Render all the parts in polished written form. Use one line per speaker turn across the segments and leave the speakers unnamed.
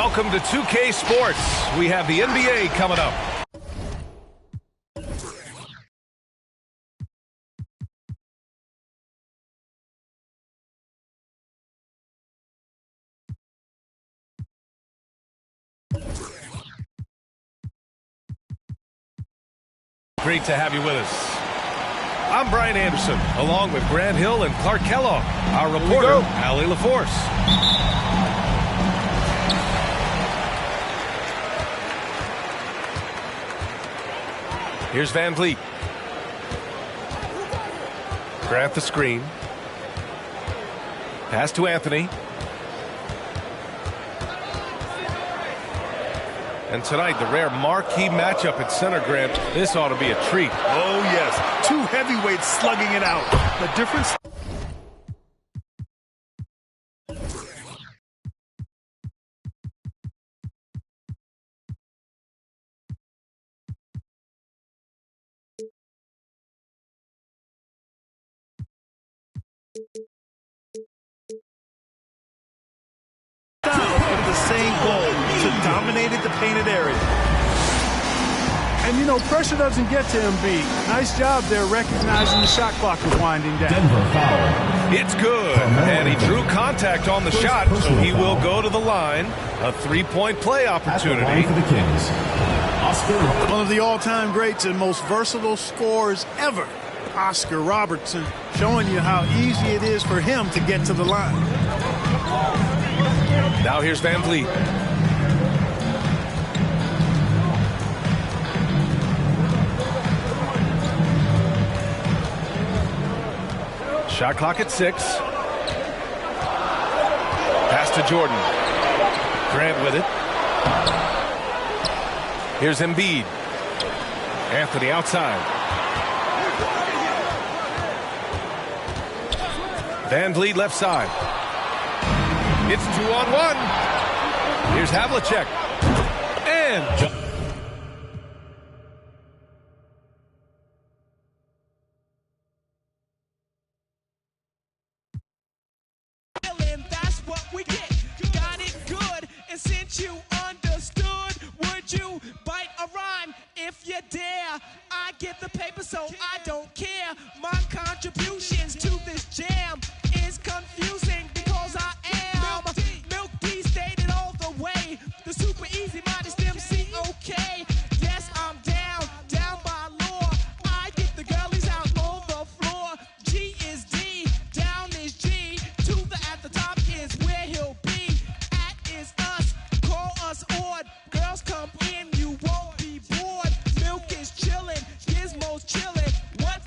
Welcome to 2K Sports. We have the NBA coming up. Great to have you with us. I'm Brian Anderson, along with Grant Hill and Clark Kellogg. Our reporter, Allie LaForce. Here's Van Vliet. Grant the screen. Pass to Anthony. And tonight, the rare marquee matchup at center, Grant. This ought to be a treat.
Oh, yes. Two heavyweights slugging it out. The difference... the same goal to dominate the painted area.
And you know, pressure doesn't get to Embiid. Nice job there recognizing the shot clock is winding down.
Denver foul.
It's good. And he drew contact on the shot, so he will go to the line. A three-point play opportunity.
For the Kings. Oscar.
One of the all-time greats and most versatile scorers ever, Oscar Robertson, showing you how easy it is for him to get to the line.
Now here's Van Vliet. Shot clock at 6. Pass to Jordan. Grant with it. Here's Embiid. Anthony outside. Van Vliet left side. It's 2-on-1. Here's Havlicek. And...
That's what we get. Got it good. And since you understood, would you bite a rhyme if you dare? I get the paper, so I don't care. My contributions to this jam is confusing because I am Milk D stated all the way. The super easy modest MC, okay. Yes, I'm down by law. I get the girlies out on the floor. G is D, down is G. To the at the top is where he'll be. At is us, call us odd. Girls come in, you won't be bored. Milk is chillin', Gizmo's chillin'. What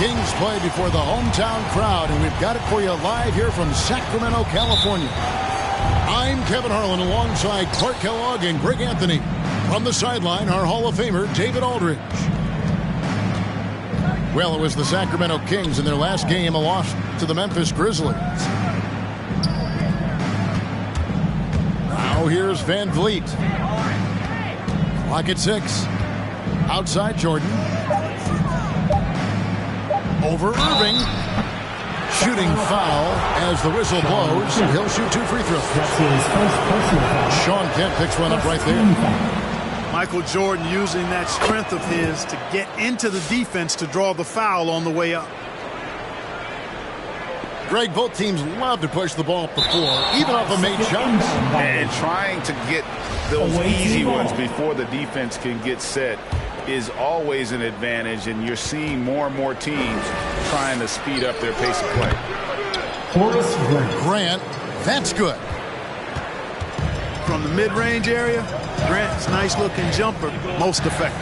Kings play before the hometown crowd, and we've got it for you live here from Sacramento, California. I'm Kevin Harlan alongside Clark Kellogg and Greg Anthony. From the sideline, our Hall of Famer, David Aldridge. Well, it was the Sacramento Kings in their last game, a loss to the Memphis Grizzlies. Now here's Van Vliet. Clock at 6. Outside Jordan. Over Irving. Shooting foul as the whistle blows. He'll shoot 2 free throws.
That's his first personal foul.
Sean Kemp picks one up right there.
Michael Jordan using that strength of his to get into the defense to draw the foul on the way up.
Greg, both teams love to push the ball up the floor, even off of made shots.
And trying to get those easy ones before the defense can get set is always an advantage, and you're seeing more and more teams trying to speed up their pace of play.
Horace
Grant, that's good.
From the mid-range area, Grant's nice-looking jumper, most effective.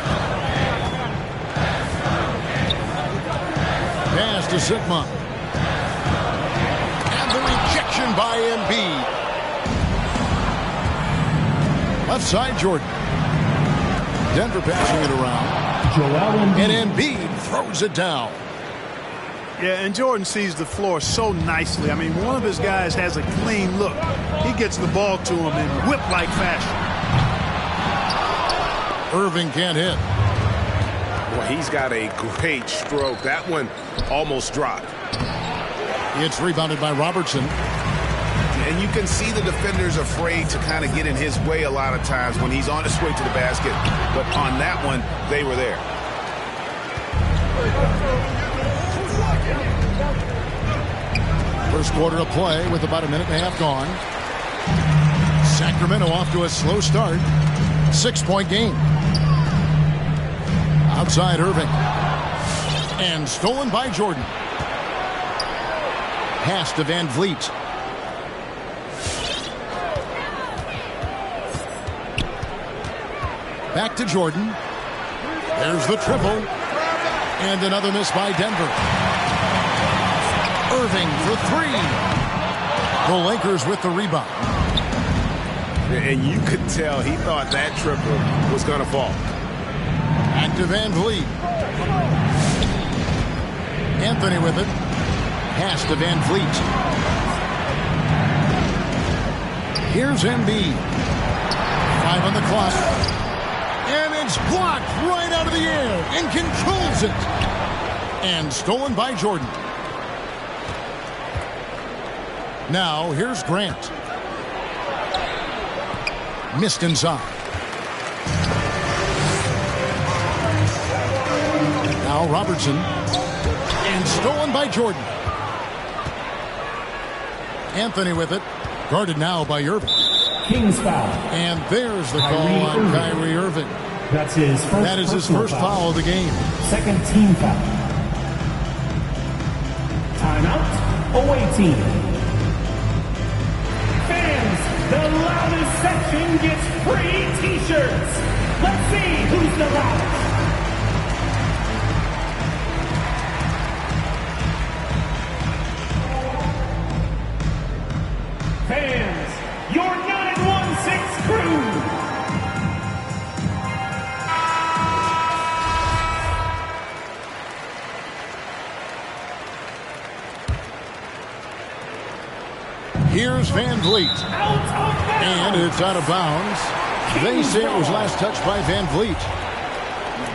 Pass to Sigma. And the rejection by Embiid. Left side, Jordan. Denver passing it around.
Joel Embiid.
And Embiid throws it down.
Yeah, and Jordan sees the floor so nicely. I mean, one of his guys has a clean look. He gets the ball to him in whip-like fashion.
Irving can't hit.
Well, he's got a great stroke. That one almost dropped.
It's rebounded by Robertson.
And you can see the defenders afraid to kind of get in his way a lot of times when he's on his way to the basket. But on that one, they were there.
First quarter of play with about a minute and a half gone. Sacramento off to a slow start. 6-point game. Outside Irving. And stolen by Jordan. Pass to Van Vliet. Back to Jordan. There's the triple. And another miss by Denver. Irving for 3. The Lakers with the rebound.
And you could tell he thought that triple was going to fall.
Back to Van Vliet. Anthony with it. Pass to Van Vliet. Here's Embiid. 5 on the clock. And it's blocked right out of the air and controls it. And stolen by Jordan. Now, here's Grant. Missed inside. Now Robertson. And stolen by Jordan. Anthony with it. Guarded now by Irving.
Kings foul.
And there's the call on Kyrie Irving.
That's his first.
That is his first foul of the game.
Second team foul. Timeout. Away team. Fans, the loudest section gets free T-shirts. Let's see who's the loudest. Fans, your 916 crew.
Here's Van Vliet. And it's out of bounds. They say it was last touched by Van Vliet.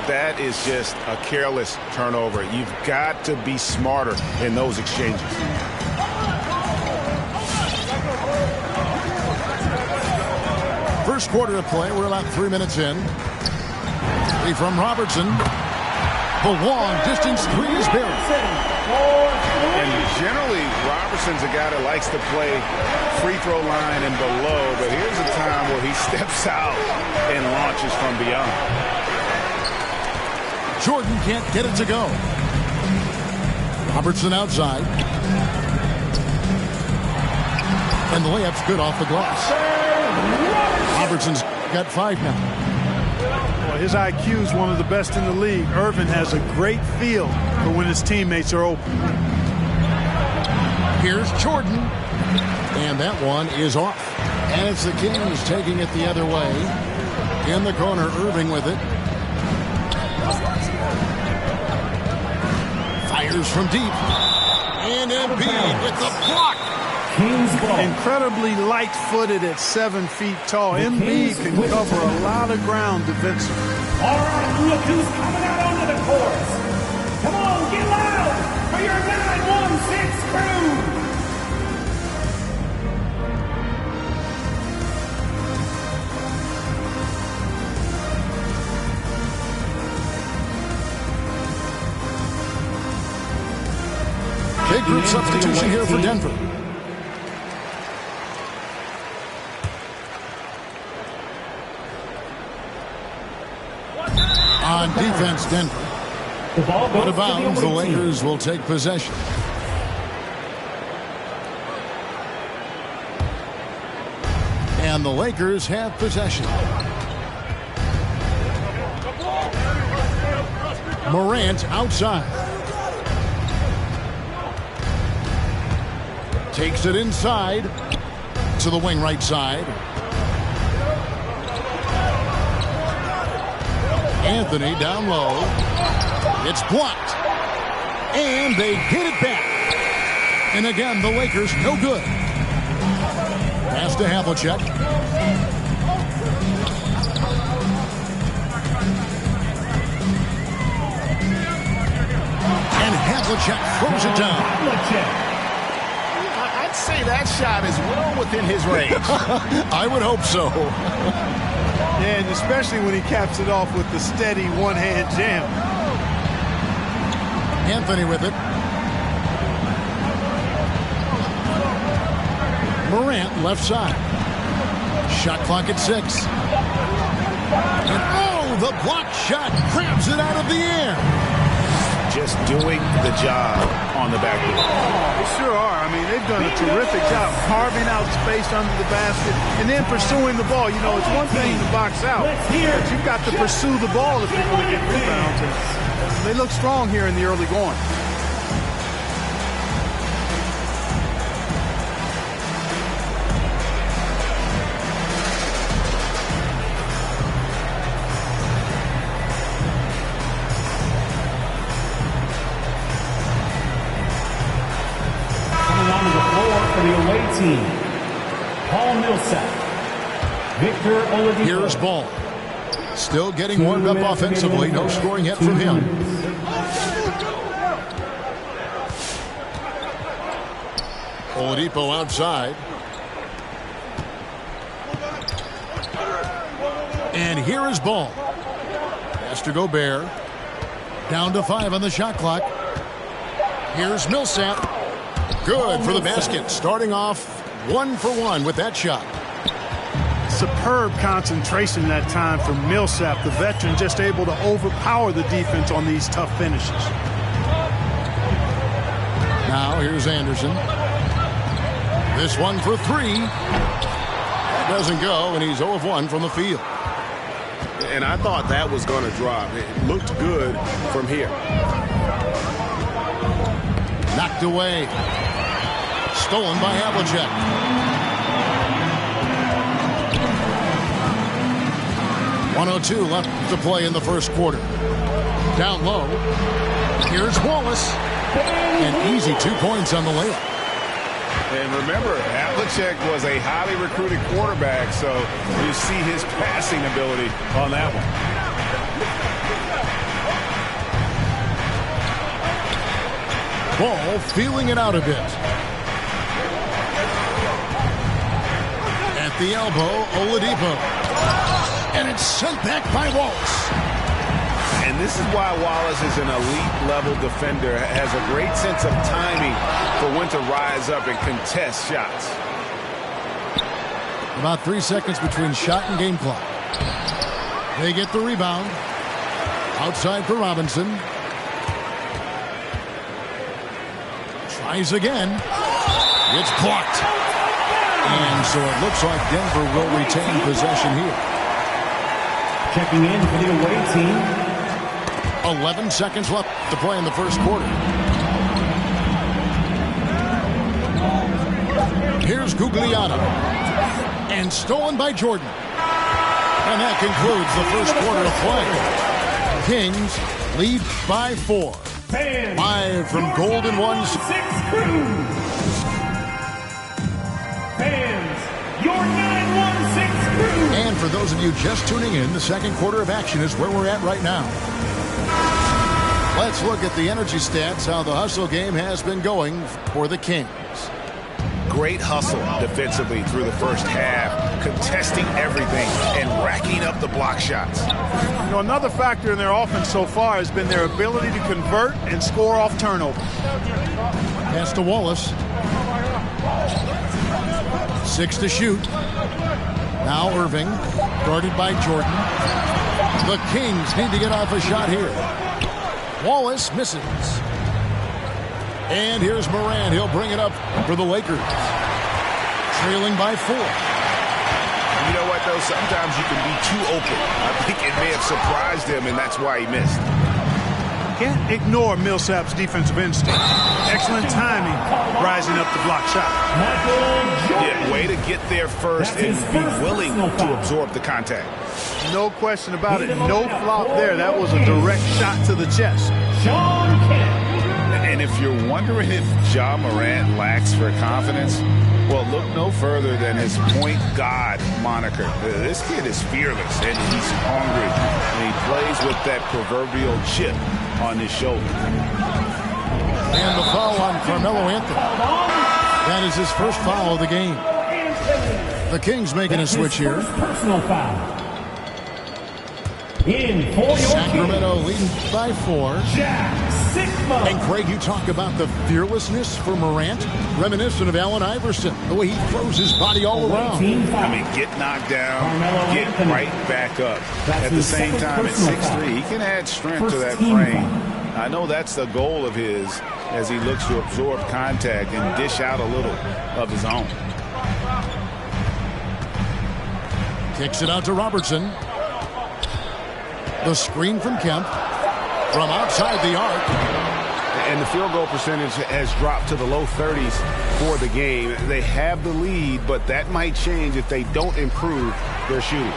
That is just a careless turnover. You've got to be smarter in those exchanges.
First quarter of play. We're about 3 minutes in. Three from Robertson. The long distance 3 is buried.
And generally, Robertson's a guy that likes to play free throw line and below, but here's a time where he steps out and launches from beyond.
Jordan can't get it to go. Robertson outside. And the layup's good off the glass. Robertson's got 5 now.
Well, his IQ is one of the best in the league. Irvin has a great feel for when his teammates are open.
Here's Jordan. And that one is off. And it's the Kings taking it the other way. In the corner, Irving with it. Fires from deep. And Embiid with the block.
Kings ball.
Incredibly light-footed at 7 feet tall. Embiid can cover a lot of ground defensively.
All right, look who's coming out onto the court. Come on, get loud for your 916 crew.
Big group substitution here for Denver. On defense, Denver.
The ball goes
Out of bounds, the
to the away team.
Lakers will take possession. And the Lakers have possession. Morant outside. Takes it inside to the wing right side. Anthony down low. It's blocked. And they hit it back. And again, the Lakers no good. Pass to Havlicek. And Havlicek throws it down.
I'd say that shot is well within his range.
I would hope so.
Yeah, and especially when he caps it off with the steady one-hand jam.
Anthony with it. Morant left side. Shot clock at 6. And oh, the block shot grabs it out of the air.
Just doing the job on the backboard.
They sure are. I mean, they've done a terrific job carving out space under the basket and then pursuing the ball. You know, it's one thing to box out, but you've got to pursue the ball if you're going to get rebounds. And they look strong here in the early going.
Team. Paul Millsap. Victor Oladipo.
Here's Ball. Still getting warmed up offensively. No scoring yet from him. Oladipo outside. And here is Ball. Pass to Gobert. Down to 5 on the shot clock. Here's Millsap. Good for the basket. Starting off 1 for 1 with that shot.
Superb concentration that time from Millsap. The veteran just able to overpower the defense on these tough finishes.
Now here's Anderson. This one for 3. That doesn't go, and he's 0 of 1 from the field.
And I thought that was going to drop. It looked good from here.
Knocked away. Stolen by Havlicek. .102 left to play in the first quarter. Down low. Here's Wallace. An easy 2 points on the layup.
And remember, Havlicek was a highly recruited quarterback, so you see his passing ability on that one.
Ball feeling it out a bit. At the elbow, Oladipo. And it's sent back by Wallace.
And this is why Wallace is an elite-level defender, has a great sense of timing for when to rise up and contest shots.
About 3 seconds between shot and game clock. They get the rebound. Outside for Robinson. Tries again. It's blocked. And so it looks like Denver will retain possession here.
Checking in for the away team.
11 seconds left to play in the first quarter. Here's Gugliotta. And stolen by Jordan. And that concludes the first quarter of play. Kings lead by 4. Live from Golden One's
6 Crew. Fans, your 916 Crew.
And for those of you just tuning in, the second quarter of action is where we're at right now. Let's look at the energy stats, how the hustle game has been going for the Kings.
Great hustle defensively through the first half, contesting everything and racking up the block shots.
You know, another factor in their offense so far has been their ability to convert and score off turnover.
Pass to Wallace. 6 to shoot. Now Irving, guarded by Jordan. The Kings need to get off a shot here. Wallace misses. And here's Morant. He'll bring it up for the Lakers. Trailing by 4.
You know what, though? Sometimes you can be too open. I think it may have surprised him, and that's why he missed.
Can't ignore Millsap's defensive instinct. Excellent timing, rising up the block shot.
Yeah, way to get there first and be willing to absorb the contact.
No question about it. No flop there. That was a direct shot to the chest.
Sean Kemp.
And if you're wondering if Ja Morant lacks for confidence, well, look no further than his point guard moniker. This kid is fearless, and he's hungry. And he plays with that proverbial chip on his shoulder.
And the foul on Carmelo Anthony. That is his first foul of the game. The Kings making a switch here.
Personal foul. In for your
Sacramento leading by 4.
Jack Sigma.
And Craig, you talk about the fearlessness for Morant, reminiscent of Allen Iverson, the way he throws his body all around.
I mean, get knocked down, get right back up. At the same time, at 6'3", he can add strength to that frame. I know that's the goal of his as he looks to absorb contact and dish out a little of his own.
Kicks it out to Robertson. The screen from Kemp. From outside the arc.
And the field goal percentage has dropped to the low 30s for the game. They have the lead, but that might change if they don't improve their shooting.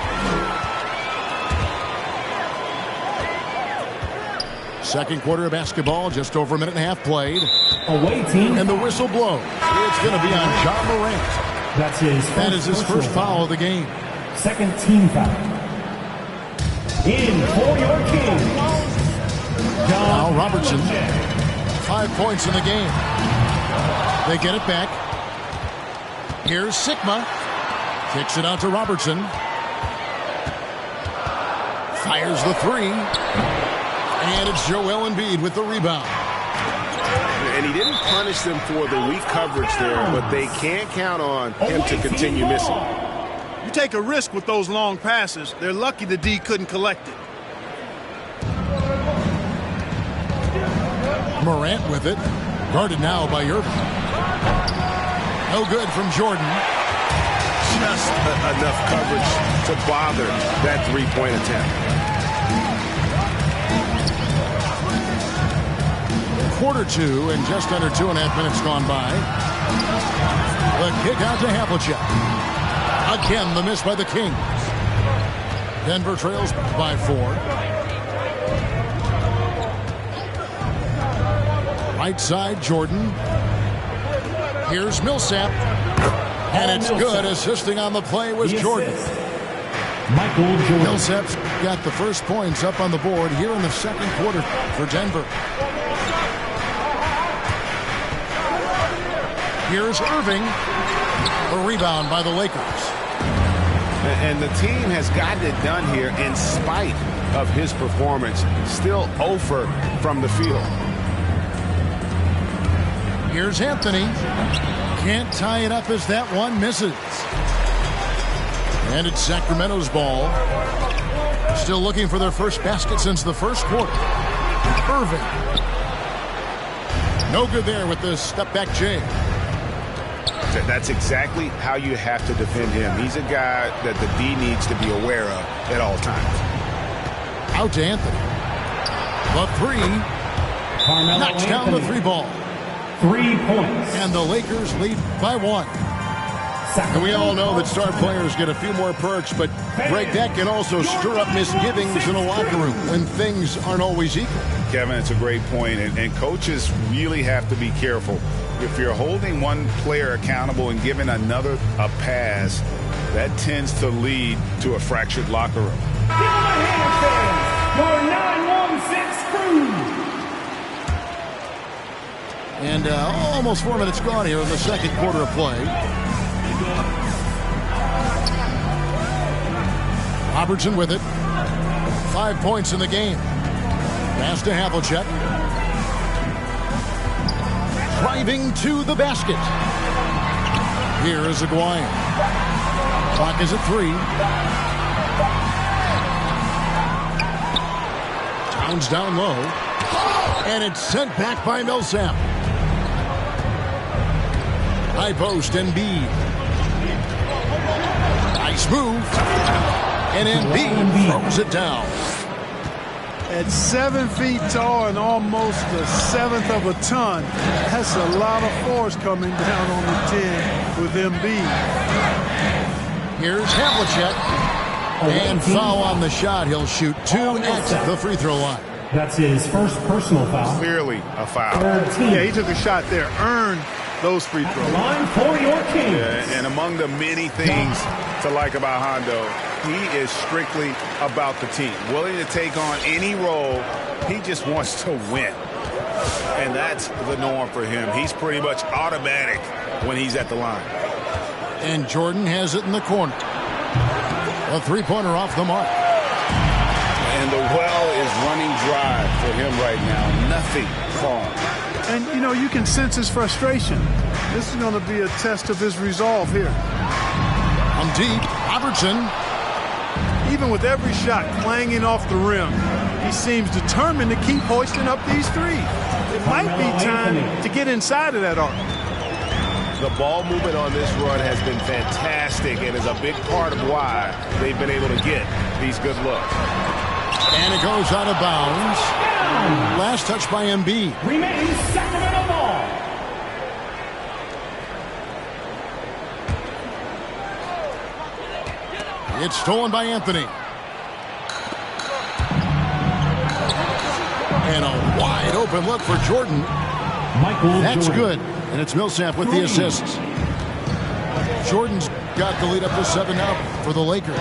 Second quarter of basketball, just over a minute and a half played.
Away team.
And the whistle blows. It's going to be on Ja Morant.
That's his first.
That is his first foul of the game.
Second team foul. In for your Kings.
Now Robertson. 5 points in the game. They get it back. Here's Sigma. Kicks it out to Robertson. Fires the 3. And it's Joel Embiid with the rebound.
And he didn't punish them for the weak coverage there, but they can't count on him to continue missing.
You take a risk with those long passes. They're lucky the D couldn't collect it.
Morant with it. Guarded now by Irving. No good from Jordan.
Just enough coverage to bother that three-point attempt.
Quarter 2 and just under 2.5 minutes gone by. The kick out to Havlicek. Again, the miss by the Kings. Denver trails by 4. Right side, Jordan. Here's Millsap. And it's good. Assisting on the play was Jordan.
Michael Jordan.
Millsap's got the first points up on the board here in the second quarter for Denver. Here's Irving. A rebound by the Lakers.
And the team has gotten it done here in spite of his performance. Still 0 from the field.
Here's Anthony. Can't tie it up as that one misses. And it's Sacramento's ball. Still looking for their first basket since the first quarter. Irving. No good there with the step-back jam.
That's exactly how you have to defend him. He's a guy that the D needs to be aware of at all times.
Out to Anthony. The three.
Carmelo
Knocks down the
Anthony.
3 ball.
3 points.
And the Lakers lead by 1. And we all know that star players get a few more perks, but Greg, that can also stir up misgivings in a locker room when things aren't always equal.
Kevin, it's a great point, and coaches really have to be careful. If you're holding one player accountable and giving another a pass, that tends to lead to a fractured locker room.
Give him a hand, fans, for 916 Crew.
And almost 4 minutes gone here in the second quarter of play. Robertson with it. 5 points in the game. Pass to Havlicek. Driving to the basket. Here is Aguirre. Clock is at 3. Towns down low. And it's sent back by Millsap. High post, Embiid. Nice move. And Embiid throws it down.
At 7 feet tall and almost a seventh of a ton, that's a lot of force coming down on the 10 with Embiid.
Here's Havlicek. And foul on the shot. He'll shoot 2 at the free throw line.
That's his first personal foul.
Clearly a foul.
Yeah, he took a shot there, earned those free throws.
Line for your Kings.
And among the many things to like about Hondo, he is strictly about the team. Willing to take on any role. He just wants to win. And that's the norm for him. He's pretty much automatic when he's at the line.
And Jordan has it in the corner. A three-pointer off the mark.
And the well is running dry for him right now. Nothing falling.
And, you know, you can sense his frustration. This is going to be a test of his resolve here.
On deep, Robertson.
Even with every shot clanging off the rim, he seems determined to keep hoisting up these threes. It might be time to get inside of that arc.
The ball movement on this run has been fantastic and is a big part of why they've been able to get these good looks.
And it goes out of bounds. Last touch by Embiid.
Remains Sacramento ball.
It's stolen by Anthony. And a wide open look for Jordan.
Michael
That's
Jordan.
good. And it's Millsap with the assists. Jordan's got the lead up to 7 now for the Lakers.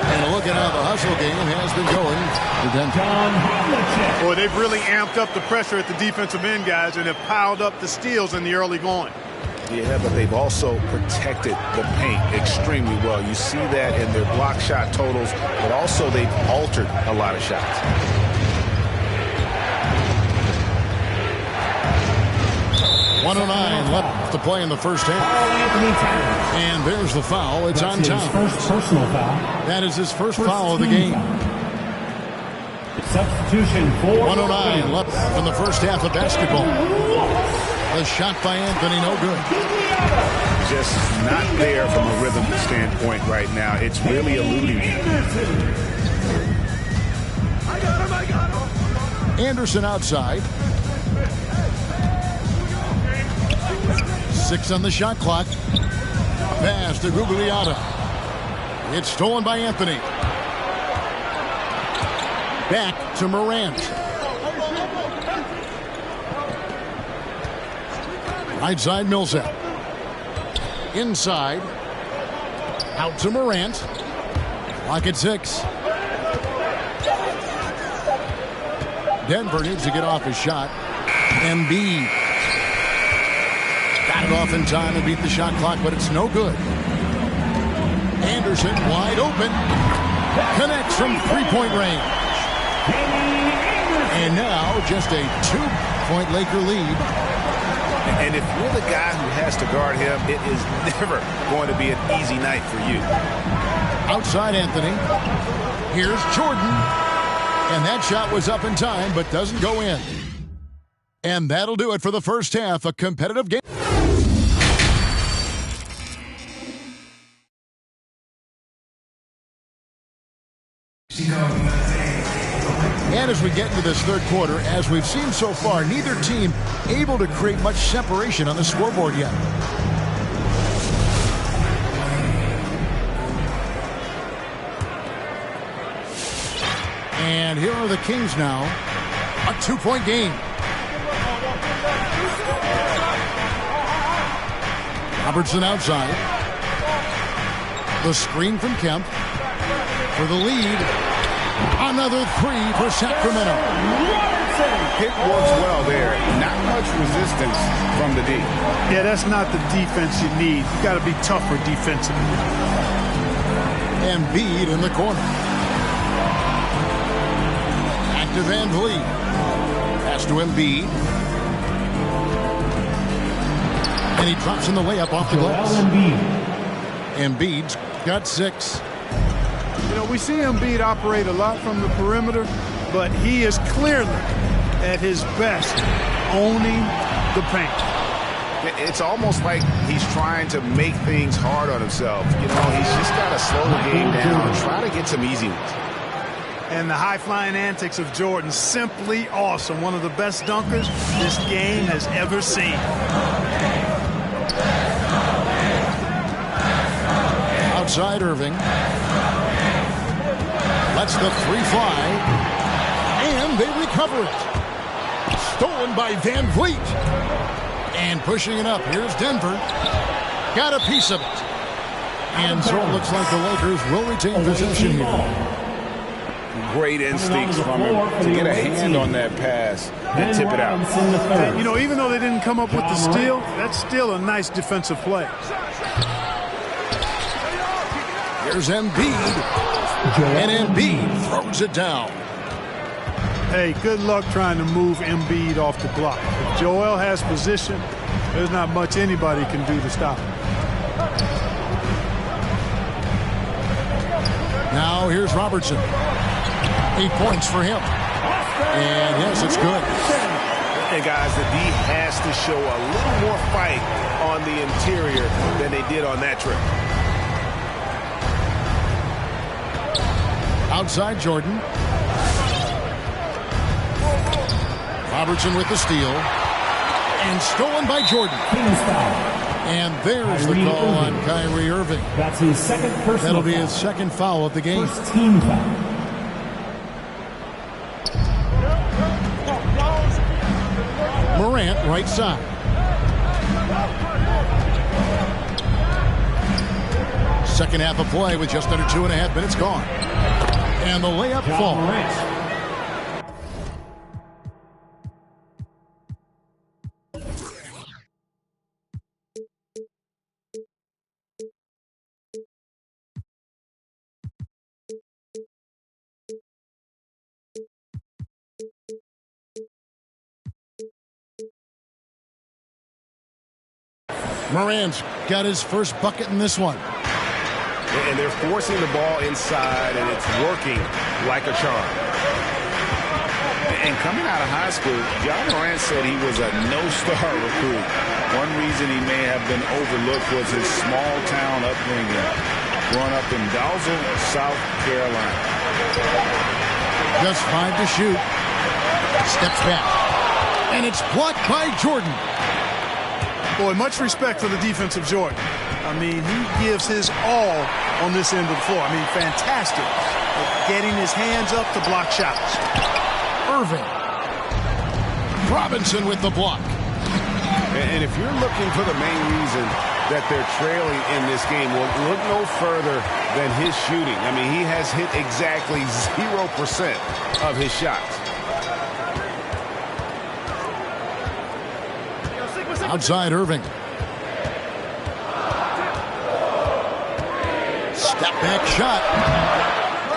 And a look at how the hustle game has been going for Denver.
John Havlicek.
Boy, they've really amped up the pressure at the defensive end, guys, and have piled up the steals in the early going.
Yeah, but they've also protected the paint extremely well. You see that in their block shot totals, but also they've altered a lot of shots. .109
left to play in the first half.
Anthony Towns.
And there's the foul. It's
That's
on
his
Towns.
first personal foul.
That is his first foul of the game.
Substitution for
109 left in the first half of basketball. A shot by Anthony, no good.
Just not there from a rhythm standpoint right now. It's really eluding him.
Anderson outside. 6 on the shot clock. Pass to Gugliotta. It's stolen by Anthony. Back to Morant. Right side, Millsap. Inside. Out to Morant. Clock at 6. Denver needs to get off his shot. Embiid. Got it off in time and beat the shot clock, but it's no good. Anderson wide open. Connects from three-point range. And now just a 2-point Laker lead.
And if you're the guy who has to guard him, it is never going to be an easy night for you.
Outside Anthony. Here's Jordan. And that shot was up in time, but doesn't go in. And that'll do it for the first half. A competitive game. And as we get into this third quarter, as we've seen so far, neither team able to create much separation on the scoreboard yet. And here are the Kings now. A 2-point game. Robertson outside. The screen from Kemp for the lead. Another three for Sacramento.
Pick works well there. Not much resistance from the D.
Yeah, that's not the defense you need. You got to be tougher defensively.
Embiid in the corner. Back to Van Vliet. Pass to Embiid. And he drops in the layup off the glass. Embiid's got 6.
You know, we see Embiid operate a lot from the perimeter, but he is clearly at his best owning the paint.
It's almost like he's trying to make things hard on himself. You know, he's just got to slow the game down and try to get some easy ones.
And the high-flying antics of Jordan, simply awesome. One of the best dunkers this game has ever seen.
Outside Irving. Lets the three fly. And they recover it. Stolen by Van Vliet. And pushing it up. Here's Denver. Got a piece of it. And so it looks like the Lakers will retain possession here.
Great instincts from him to get a hand on that pass and tip it out.
And, you know, even though they didn't come up with the steal, that's still a nice defensive play.
Here's Embiid. And Embiid throws it down.
Hey, good luck trying to move Embiid off the block. If Joel has position, there's not much anybody can do to stop him.
Now here's Robertson. 8 points for him. And yes, it's good.
And guys, the D has to show a little more fight on the interior than they did on that trip.
Outside Jordan. Robertson with the steal. And stolen by Jordan. And there's the call on Kyrie Irving.
That's his second personal
That'll be his second foul of the game.
First team foul.
Morant, right side. Second half of play with just under 2.5 minutes gone. And the layup falls. Morant's got his first bucket in this one.
And they're forcing the ball inside, and it's working like a charm.
And coming out of high school, Ja Morant said he was a no-star recruit. One reason he may have been overlooked was his small-town upbringing, growing up in Dalzell, South Carolina.
Just 5 to shoot. Steps back. And it's blocked by Jordan.
Boy, much respect for the defense of Jordan. I mean, he gives his all on this end of the floor. I mean, fantastic at getting his hands up to block shots.
Irving. Robinson with the block.
And if you're looking for the main reason that they're trailing in this game, well, look no further than his shooting. I mean, he has hit exactly 0% of his shots.
Outside Irving. Step back shot.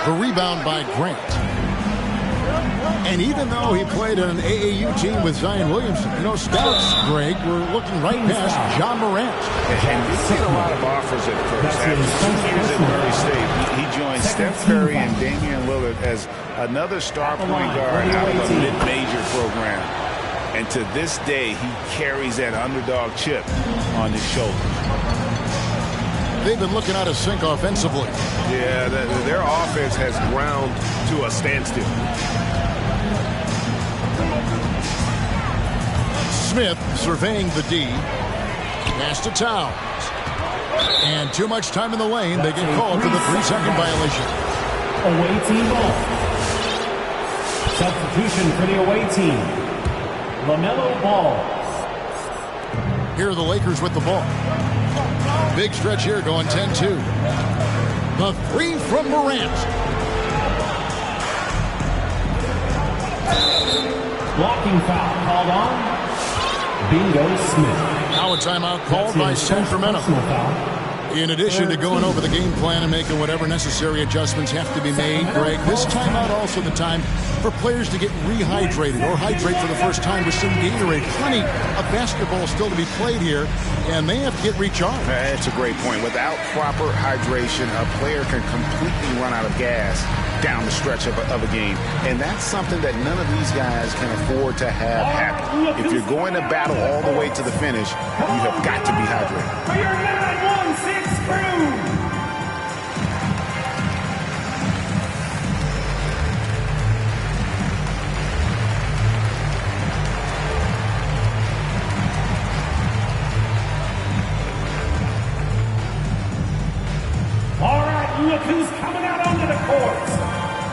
The rebound by Grant. And even though he played on an AAU team with Zion Williamson, you know, scouts, Greg, were looking right past Ja Morant.
And we see a lot of offers at first. After 2 years at Murray State, he joined Steph Curry and Damian Lillard as another star point guard out of a mid-major program. And to this day, he carries that underdog chip on his shoulder.
they've been looking out of sync offensively.
Yeah, their offense has ground to a standstill.
Smith surveying the D. Pass to Towns. And too much time in the lane. They get called for the 3-second violation.
Away team ball. Substitution for the away team. LaMelo Ball.
Here are the Lakers with the ball. Big stretch here going 10-2. The three from Morant.
Blocking foul called on Bingo Smith.
Now a timeout called by Sacramento. In addition to going over the game plan and making whatever necessary adjustments have to be made, Greg, this timeout also the time for players to get rehydrated or hydrate for the first time with some Gatorade. Plenty of basketball still to be played here, and they have to get recharged.
That's a great point. Without proper hydration, a player can completely run out of gas down the stretch of a game. And that's something that none of these guys can afford to have happen. If you're going to battle all the way to the finish, you have got to be hydrated.
For your 9-1-6 crew. All right, look who's coming out onto the court.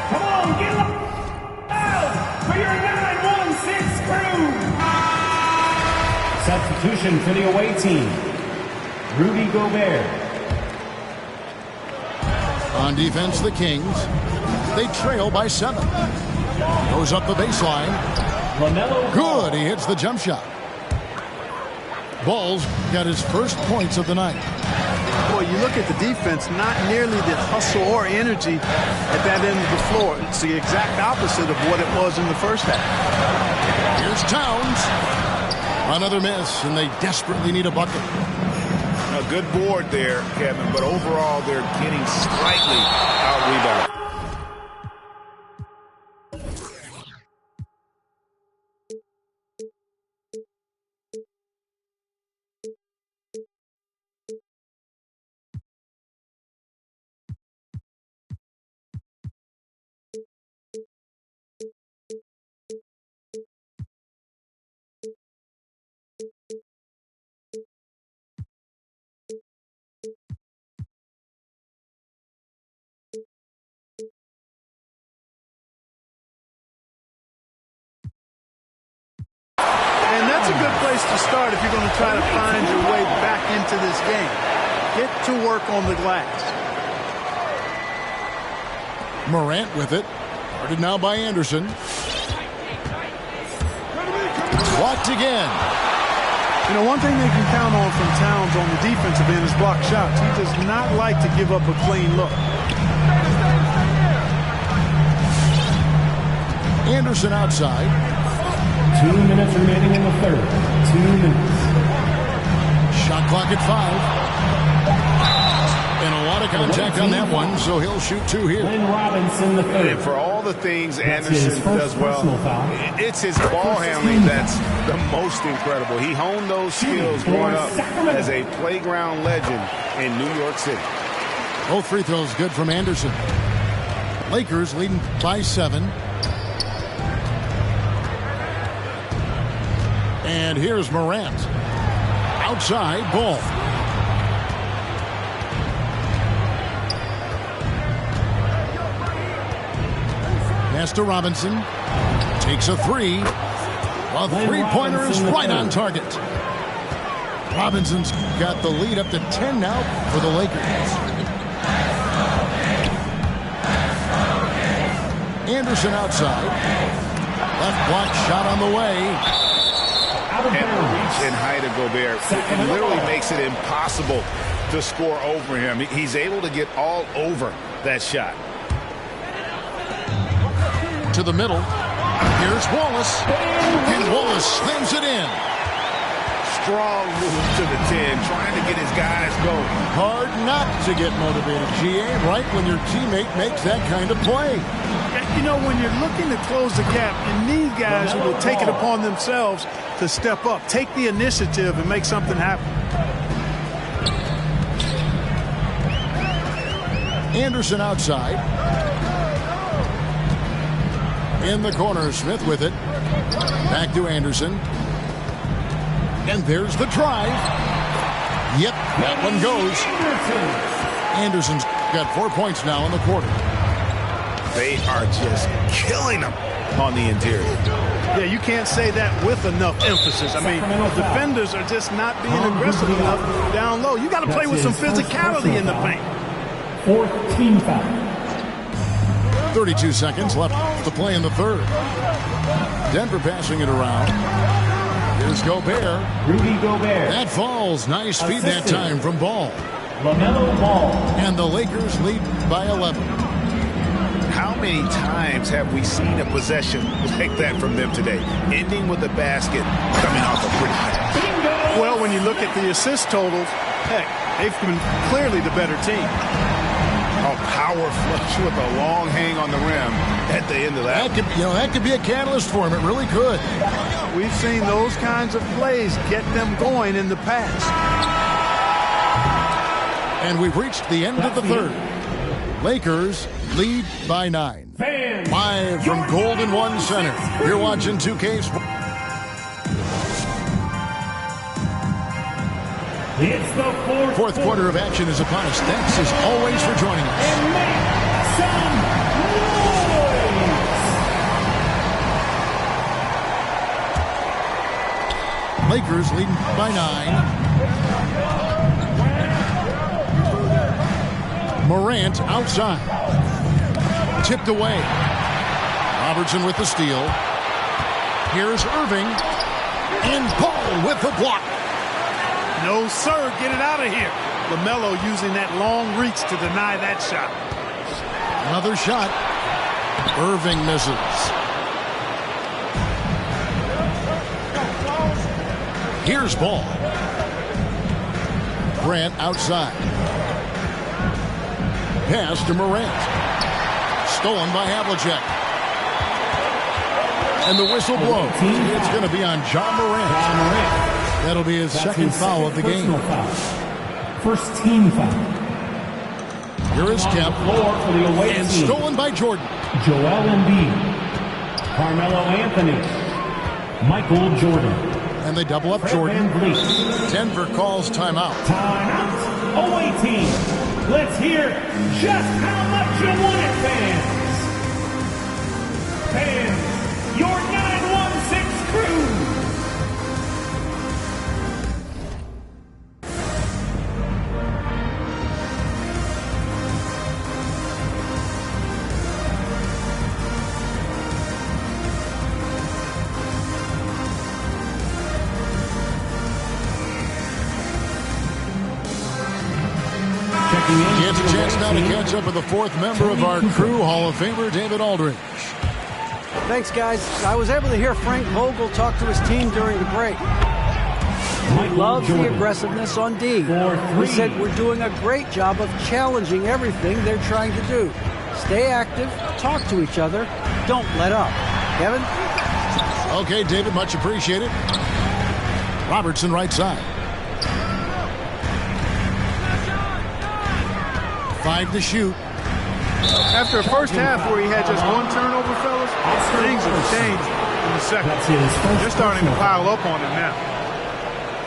Come on, get loud for your 9-1-6 crew. Substitution for the away team. Rudy Gobert.
On defense, the Kings. They trail by 7. Goes up the baseline.
LaMelo.
Good. He hits the jump shot. Ball's got his first points of the night.
Boy, you look at the defense, not nearly the hustle or energy at that end of the floor. It's the exact opposite of what it was in the first half.
Here's Towns. Another miss, and they desperately need a bucket.
A good board there, Kevin, but overall they're getting slightly out-rebounded.
And that's a good place to start if you're going to try to find your way back into this game. Get to work on the glass.
Morant with it. Guarded now by Anderson. Blocked again.
You know, one thing they can count on from Towns on the defensive end is block shots. He does not like to give up a clean look.
Anderson outside.
2 minutes remaining in the third. 2 minutes.
Shot clock at 5. And a lot of contact on that one, so he'll shoot 2 here.
Glenn Robinson, the third.
And for all the things Anderson does well, it's his ball handling that's the most incredible. He honed those skills growing up as a playground legend in New York City.
Both free throws good from Anderson. Lakers leading by 7. And here's Morant. Outside, Ball. Pass to Robinson. Takes a 3. A three-pointer is right on target. Robinson's got the lead up to 10 now for the Lakers. Anderson outside. Left block shot on the way.
And the reach and height of Gobert, it literally makes it impossible to score over him. He's able to get all over that shot.
To the middle. Here's Wallace. And Wallace slams it in.
Strong move to the 10, trying to get his guys going.
Hard not to get motivated, GA, right when your teammate makes that kind of play.
You know, when you're looking to close the gap, you need guys who will take it upon themselves to step up, take the initiative, and make something happen.
Anderson outside. In the corner, Smith with it. Back to Anderson. And there's the drive. Yep, that one goes. Anderson's got 4 points now in the quarter.
They are just killing them on the interior.
Yeah, you can't say that with enough emphasis. I mean, defenders are just not being aggressive enough down low. You got to play with some physicality in the paint.
4th team foul.
32 seconds left to play in the third. Denver passing it around. Here's Gobert.
Rudy Gobert.
That falls. Nice feed that time from Ball.
LaMelo Ball.
And the Lakers lead by 11.
How many times have we seen a possession like that from them today? Ending with a basket coming off a pretty pass.
Well, when you look at the assist totals, heck, they've been clearly the better team.
A power flush with a long hang on the rim at the end of that.
That could be a catalyst for him. It really could.
We've seen those kinds of plays get them going in the past.
And we've reached the end of the third. Lakers lead by 9. Live from Golden One Center. You're watching 2K Sports.
It's the
Fourth quarter of action is upon us. Thanks as always for joining us.
And make some noise!
Lakers leading by 9. Morant outside. Tipped away. Robertson with the steal. Here's Irving. And Paul with the block.
No, sir. Get it out of here. LaMelo using that long reach to deny that shot.
Another shot. Irving misses. Here's Ball. Grant outside. Pass to Morant. Stolen by Havlicek. And the whistle blows. It's going to be on John Morant. That'll be his second foul of the game.
Foul. First team foul.
Here is Kemp. And stolen by Jordan.
Joel Embiid. Carmelo Anthony. Michael Jordan.
And they double up Jordan. Denver calls timeout.
Timeout. Away team. Let's hear just how much you want it, fans. Fans, your 916 crew.
Gets a chance now to catch up with the fourth member of our crew, Hall of Famer David Aldridge.
Thanks, guys. I was able to hear Frank Vogel talk to his team during the break. He loves the aggressiveness on D. He said we're doing a great job of challenging everything they're trying to do. Stay active, talk to each other, don't let up. Kevin?
Okay, David, much appreciated. Robertson right side. 5 to shoot.
After a first half where he had just one turnover, fellas, things have changed in the second. They're starting to pile up on him now.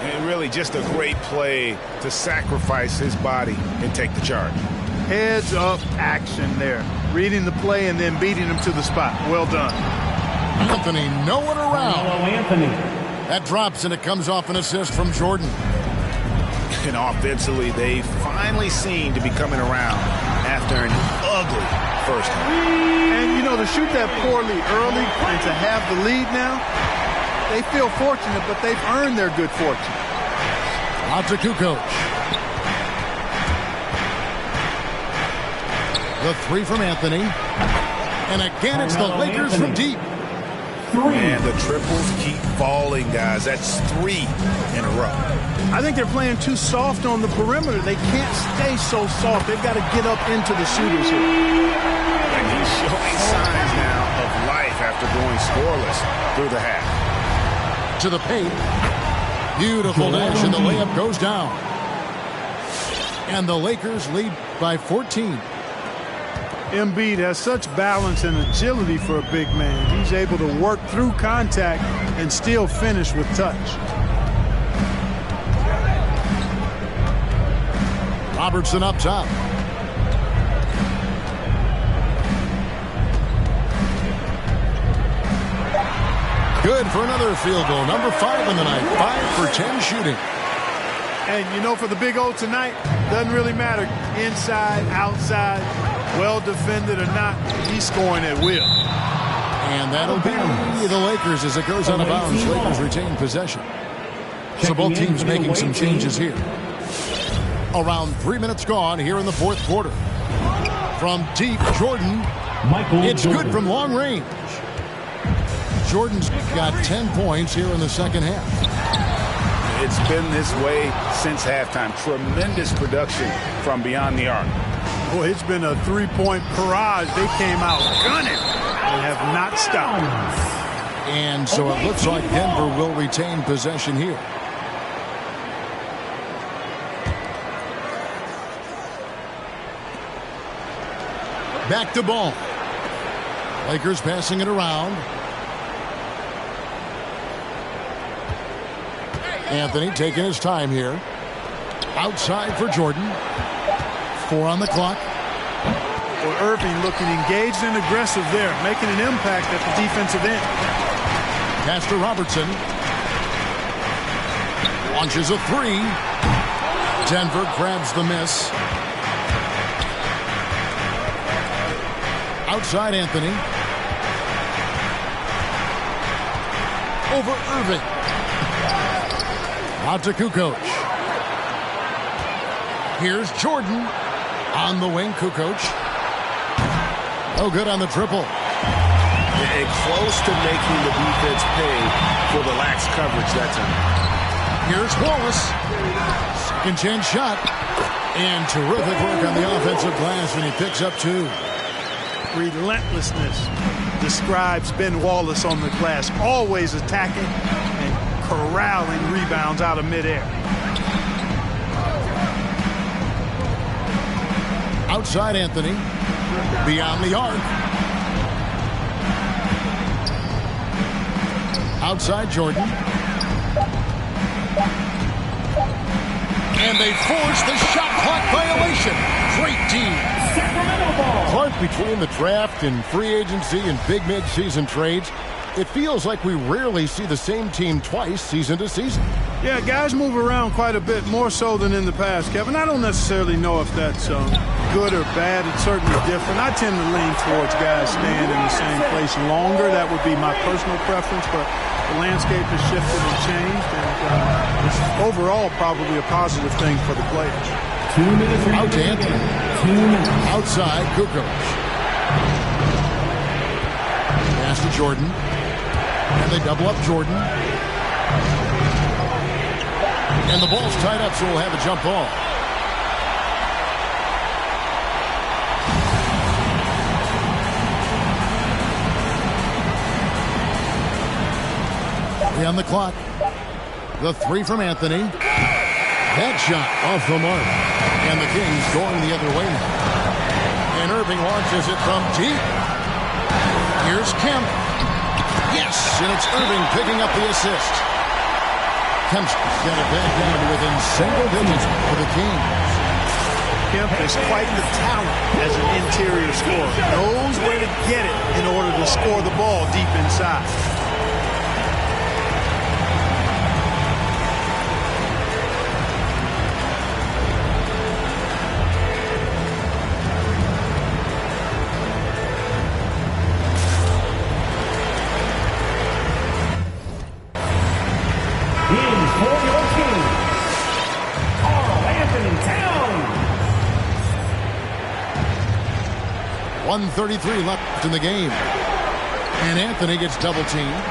And really just a great play to sacrifice his body and take the charge.
Heads up action there. Reading the play and then beating him to the spot. Well done.
Anthony nowhere around.
Hello, Anthony.
That drops and it comes off an assist from Jordan.
And offensively, they finally seem to be coming around after an ugly first half.
And, you know, to shoot that poorly early and to have the lead now, they feel fortunate, but they've earned their good fortune.
Out to Kukoc. The three from Anthony. And again, it's the Lakers from deep.
And the triples keep falling, guys. That's 3 in a row.
I think they're playing too soft on the perimeter. They can't stay so soft. They've got to get up into the shooters here.
And he's showing signs now of life after going scoreless through the half.
To the paint. Beautiful dash, and the layup goes down. And the Lakers lead by 14.
Embiid has such balance and agility for a big man. He's able to work through contact and still finish with touch.
Robertson up top. Good for another field goal. Number 5 in the night. 5 for 10 shooting.
And, you know, for the Big O tonight, doesn't really matter inside, outside, well defended or not, he's scoring at will.
And that'll be the Lakers as it goes out of bounds. Lakers retain possession. So both teams making some changes here. Around 3 minutes gone here in the fourth quarter. From deep, Jordan. It's good from long range. Jordan's got 10 points here in the second half.
It's been this way since halftime. Tremendous production from beyond the arc.
Boy, it's been a three-point barrage. They came out gunning and have not stopped.
And so it looks like Denver will retain possession here. Back to ball. Lakers passing it around. Anthony taking his time here. Outside for Jordan. 4 on the clock.
Well, Irving looking engaged and aggressive there, making an impact at the defensive end.
Pass to Robertson. Launches a 3. Denver grabs the miss. Outside Anthony. Over Irving. Out to Kukoc. Here's Jordan on the wing. Kukoc. Oh, good on the triple.
And close to making the defense pay for the lax coverage that time.
Here's Wallace. Second chance shot. And terrific work on the offensive glass when he picks up 2.
Relentlessness describes Ben Wallace on the glass. Always attacking and corralling rebounds out of midair.
Outside Anthony. Beyond the arc. Outside Jordan. And they force the shot clock violation. Great team. Clark, between the draft and free agency and big mid-season trades, it feels like we rarely see the same team twice season to season.
Yeah, guys move around quite a bit, more so than in the past, Kevin. I don't necessarily know if that's good or bad. It's certainly different. I tend to lean towards guys staying in the same place longer. That would be my personal preference, but the landscape has shifted and changed, and it's overall probably a positive thing for the players.
2 minutes
out to Anthony.
2 minutes.
Outside Kukoc. Pass to Jordan. And they double up Jordan. And the ball's tied up, so we'll have a jump ball. On the clock. The 3 from Anthony. That shot off the mark. And the Kings going the other way now. And Irving launches it from deep. Here's Kemp. Yes, and it's Irving picking up the assist. Kemp's got it back down to within single digits for the Kings.
Kemp is quite the talent as an interior scorer. Knows where to get it in order to score the ball deep inside.
For your team, Karl-Anthony Towns.
1:33 left in the game. And Anthony gets double teamed.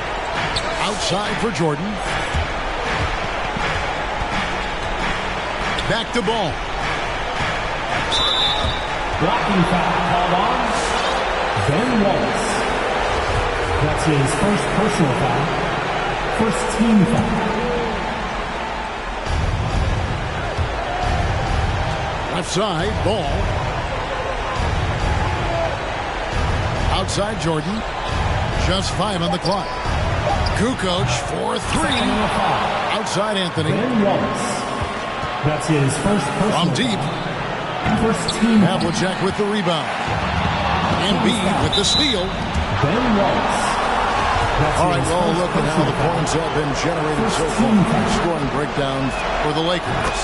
Outside for Jordan. Back to ball.
Blocking foul called on Ben Wallace. That's his first personal foul. First team foul.
Left side, ball. Outside Jordan. Just 5 on the clock. Kukoc for 3. Outside Anthony.
Ben Wallace. That's his first personal.
From deep.
First team.
Havlicek with the rebound. Embiid with the steal.
Ben Wallace.
All right, well, look at how the points have been generated so far. Scoring breakdown for the Lakers.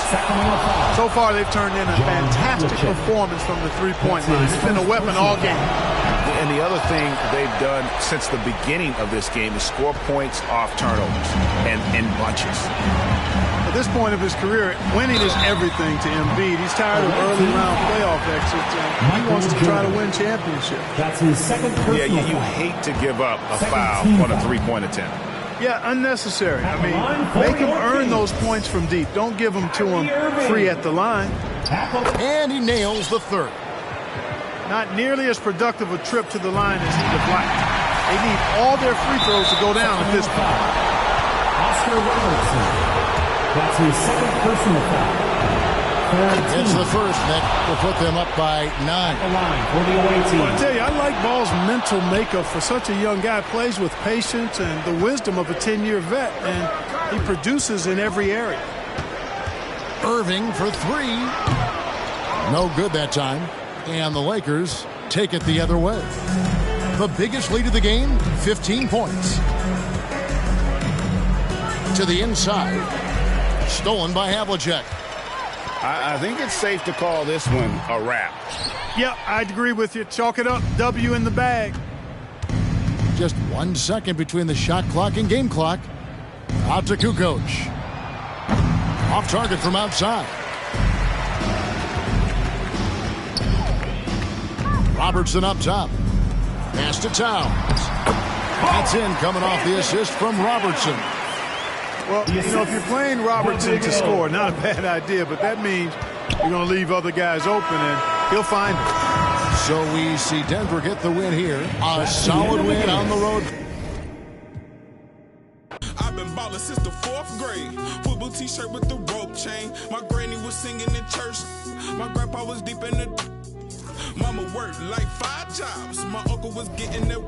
So far, they've turned in a fantastic performance from the three-point line. It's been a weapon all game.
And the other thing they've done since the beginning of this game is score points off turnovers and in bunches.
At this point of his career, winning is everything to Embiid. He's tired of early round playoff exits, and he wants to try to win championships.
That's his second personal.
Yeah, you hate to give up a foul on a three-point attempt.
Yeah, unnecessary. I mean, make him earn those points from deep. Don't give them to him free at the line.
And he nails the third.
Not nearly as productive a trip to the line as he would like. They need all their free throws to go down at this point.
Oscar Robertson. That's his second personal foul.
It's the first that will put them up by 9.
The line for the away team.
I tell you, I like Ball's mental makeup for such a young guy. Plays with patience and the wisdom of a 10-year vet, and he produces in every area.
Irving for 3. No good that time. And the Lakers take it the other way. The biggest lead of the game, 15 points. To the inside. Stolen by Havlicek.
I think it's safe to call this one a wrap.
Yep, I'd agree with you. Chalk it up. W in the bag.
Just 1 second between the shot clock and game clock. Out to Kukoc. Off target from outside. Robertson up top. Pass to Towns. That's in, coming off the assist from Robertson.
Well, you know, if you're playing Robertson to score, not a bad idea, but that means you're going to leave other guys open, and he'll find them.
So we see Denver get the win here. A solid win on the road.
I've been ballin' since the 4th grade. Football t-shirt with the rope chain. My granny was singing in church. My grandpa was deep in the... Mama worked like 5 jobs. My uncle was getting the...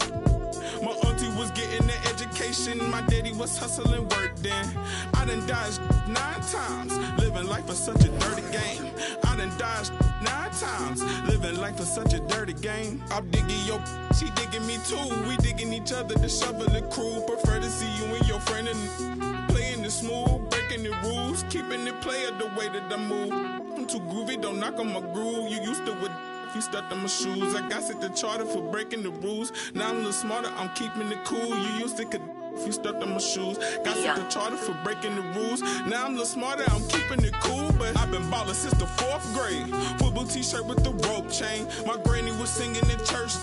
My auntie was getting the education. My daddy was hustling work then. I done dodged 9 times. Living life is such a dirty game. I done dodged 9 times. Living life is such a dirty game. I'm digging your... She digging me too. We digging each other to shovel the crew. Prefer to see you and your friend and playing it smooth. Breaking the rules. Keeping it player the way that I move. I'm too groovy. Don't knock on my groove. You used to with... You stepped on my shoes. I got set the charter for breaking the rules. Now I'm a little smarter, I'm keeping it cool. You used to if you stepped on my shoes. Got set the charter for breaking the rules. Now I'm a little smarter, I'm keeping it cool. But I've been ballin' since the 4th grade. Football t-shirt with the rope chain. My granny was singing in church.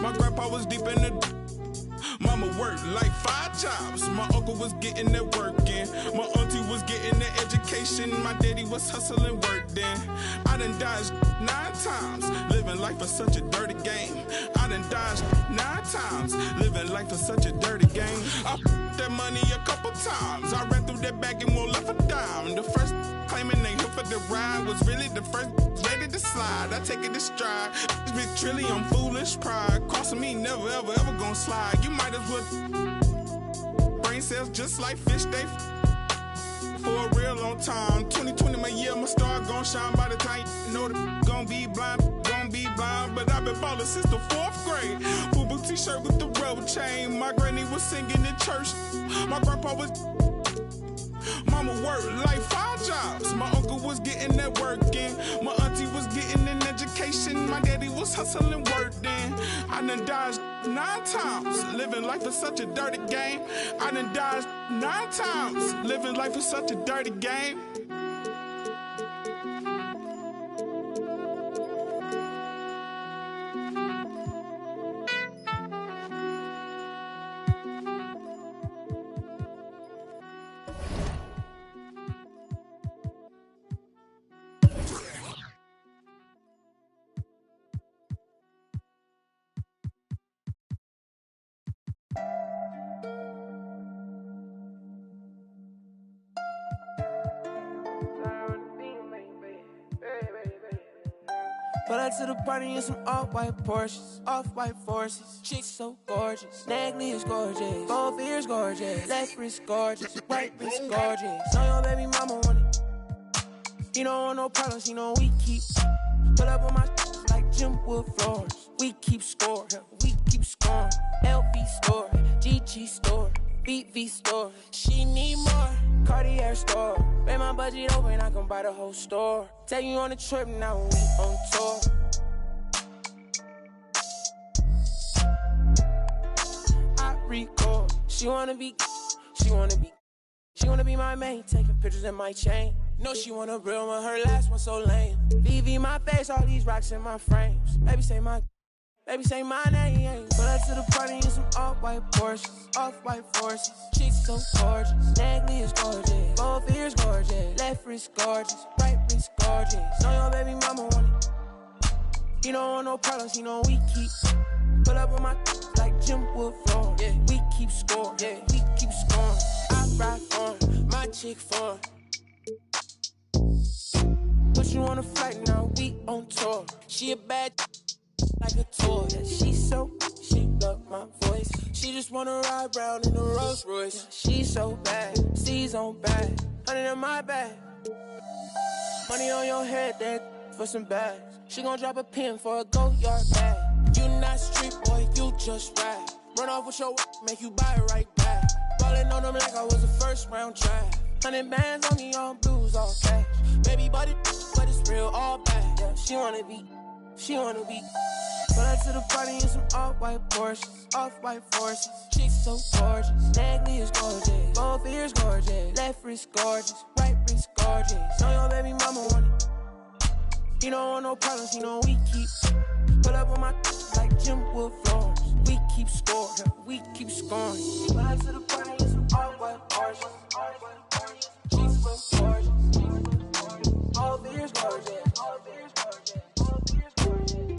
My grandpa was deep in the... Mama worked like 5 jobs. My uncle was getting that work in. My auntie was getting the education. My daddy was hustling work then. I done dodged 9 times. Living life is such a dirty game. I done dodged 9 times. Living life is such a dirty game. I that money a couple times. I ran through that bag and won't left a dime. The first claiming they here for the ride was really the first ready to slide. I take it to stride. This big trillion foolish pride. Crossing me never ever ever gonna slide. You might as well brain cells just like fish they for a real long time. 2020 my year, my star gon' shine by the time you know the gon' be blind. But I've been ballin' since the 4th grade. Football t-shirt with the rope chain. My granny was singing in church. My grandpa was... Mama worked like 5 jobs. My uncle was getting that work in. My auntie was getting an education. My daddy was hustling work then. I done dodged 9 times. Living life is such a dirty game. I done dodged 9 times. Living life is such a dirty game.
Pull up to the party in some off-white Porsches, off-white forces. Chicks so gorgeous, necklace gorgeous, both ears gorgeous, left wrist gorgeous, right wrist gorgeous. Know your baby mama want it. He don't want no problems, he know we keep. Pull up on my like Jim Wood floors. We keep score, we keep scoring. LV store, GG store, BV store. She need more, Cartier store. Make my budget open, I can buy the whole store. Take you on a trip, now we on tour. I record, she wanna be my main, taking pictures in my chain. No, she want a real one, her last one so lame. VV my face, all these rocks in my frames. Baby say my name. Pull up to the party in some off-white Porsches, off-white forces. Chicks so gorgeous, necklace gorgeous, both ears gorgeous, left wrist gorgeous, right wrist gorgeous. Know your baby mama want it. He don't want no problems, he know we keep. Pull up on my like Jim Wood floor. Yeah, we keep score. Yeah, we keep scoring. I ride for my chick for. Put you on a flight now, we on tour. She a bad like a toy. Yeah, she love my voice. She just wanna ride round in a Rolls Royce. Yeah, she so bad, C's on bag, 100 in my bag. Money on your head, that for some bags. She gon' drop a pin for a go-yard bag. You not street boy, you just ride. Run off with your make you buy it right back. Ballin' on them like I was a first round draft. 100 bands on me, all blues, all cash. Baby body, but it's real, all bad. Yeah, she wanna be. Pull up to the party in some off-white Porsches, off-white forces. Chicks so gorgeous, necklace gorgeous, both ears gorgeous, left wrist gorgeous, right wrist gorgeous. Know your baby mama want it. He don't want no problems, he know we keep. Pull up on my like Jim Wood floors. We keep score, we keep scoring. Pull up to the party in some off-white Porsches, off-white forces. Chicks so gorgeous, both ears gorgeous, both ears gorgeous.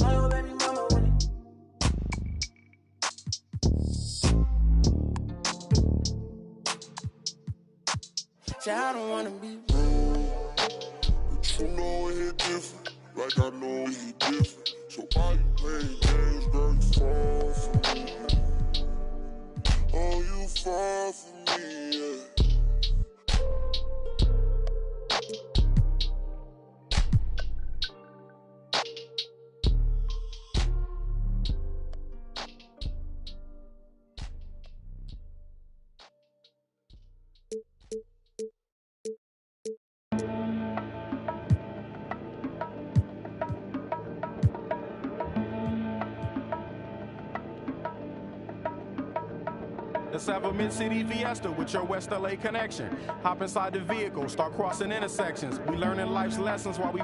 Oh, baby mama want it. Say I don't wanna be rude,
but you know it hit different, like I know it hit different. So why you playing games, girl, you fall for me. Oh, you fall for me, yeah.
Let's have a mid-city fiesta with your West LA connection. Hop inside the vehicle, start crossing intersections. We learning life's lessons while we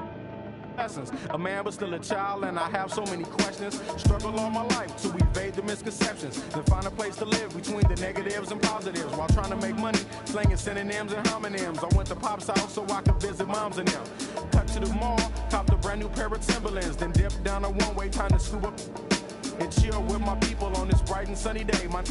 lessons. A man but still a child, and I have so many questions. Struggle all my life to evade the misconceptions. Then find a place to live between the negatives and positives while trying to make money, slinging synonyms and homonyms. I went to Pop's house so I could visit moms and them. Cut to the mall, copped a brand new pair of Timberlands, then dipped down a one-way, time to scoop up and chill with my people on this bright and sunny day. My